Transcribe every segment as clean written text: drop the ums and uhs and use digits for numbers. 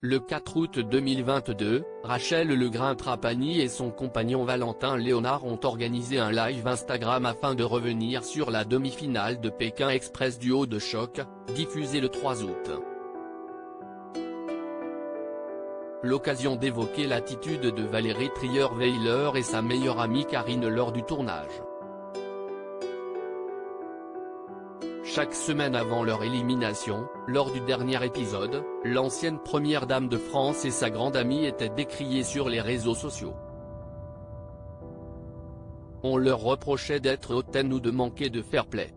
Le 4 août 2022, Rachel Legrin-Trapani et son compagnon Valentin Léonard ont organisé un live Instagram afin de revenir sur la demi-finale de Pékin Express Duo de choc, diffusée le 3 août. L'occasion d'évoquer l'attitude de Valérie Trierweiler et sa meilleure amie Karine lors du tournage. Chaque semaine avant leur élimination, lors du dernier épisode, l'ancienne première dame de France et sa grande amie étaient décriées sur les réseaux sociaux. On leur reprochait d'être hautaine ou de manquer de fair-play.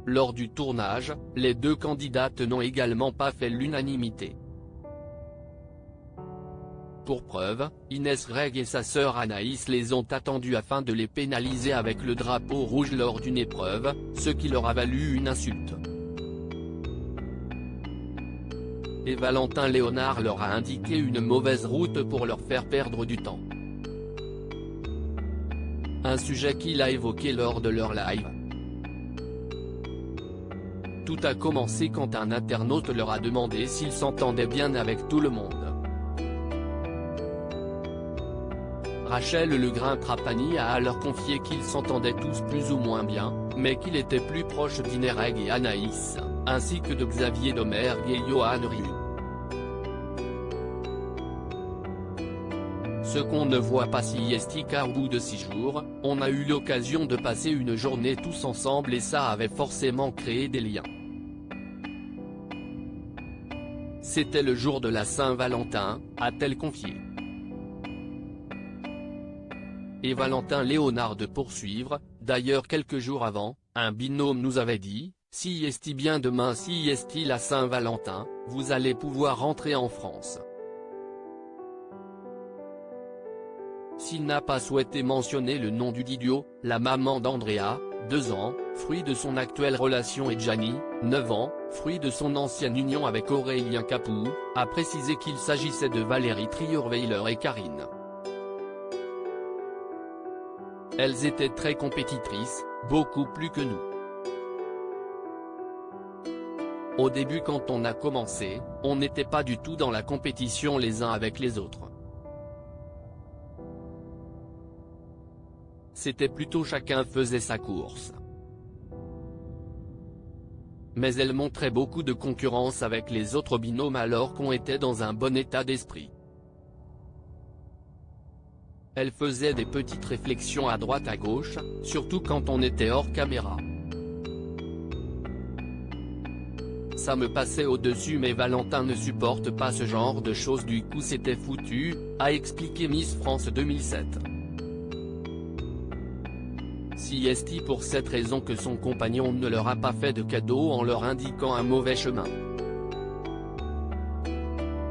Lors du tournage, les deux candidates n'ont également pas fait l'unanimité. Pour preuve, Inès Reg et sa sœur Anaïs les ont attendues afin de les pénaliser avec le drapeau rouge lors d'une épreuve, ce qui leur a valu une insulte. Et Valentin Léonard leur a indiqué une mauvaise route pour leur faire perdre du temps. Un sujet qu'il a évoqué lors de leur live. Tout a commencé quand un internaute leur a demandé s'ils s'entendaient bien avec tout le monde. Rachel Legrin-Trapani a alors confié qu'ils s'entendaient tous plus ou moins bien, mais qu'il était plus proche d'Inès Reg et Anaïs, ainsi que de Xavier Domergue et Johan Rioux. Ce qu'on ne voit pas si est qu'au bout de 6 jours, on a eu l'occasion de passer une journée tous ensemble et ça avait forcément créé des liens. C'était le jour de la Saint-Valentin, a-t-elle confié. Et Valentin Léonard de poursuivre, d'ailleurs quelques jours avant, un binôme nous avait dit, si est bien demain si est la Saint-Valentin, vous allez pouvoir rentrer en France. S'il n'a pas souhaité mentionner le nom du didio, la maman d'Andrea, 2 ans, fruit de son actuelle relation et Gianni, 9 ans, fruit de son ancienne union avec Aurélien Capou, a précisé qu'il s'agissait de Valérie Trierweiler et Karine. Elles étaient très compétitrices, beaucoup plus que nous. Au début quand on a commencé, on n'était pas du tout dans la compétition les uns avec les autres. C'était plutôt chacun faisait sa course. Mais elles montraient beaucoup de concurrence avec les autres binômes alors qu'on était dans un bon état d'esprit. Elle faisait des petites réflexions à droite à gauche, surtout quand on était hors caméra. Ça me passait au-dessus mais Valentin ne supporte pas ce genre de choses du coup c'était foutu, a expliqué Miss France 2007. Si est pour cette raison que son compagnon ne leur a pas fait de cadeau en leur indiquant un mauvais chemin.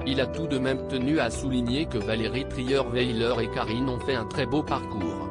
Il a tout de même tenu à souligner que Valérie Trierweiler et Karine ont fait un très beau parcours.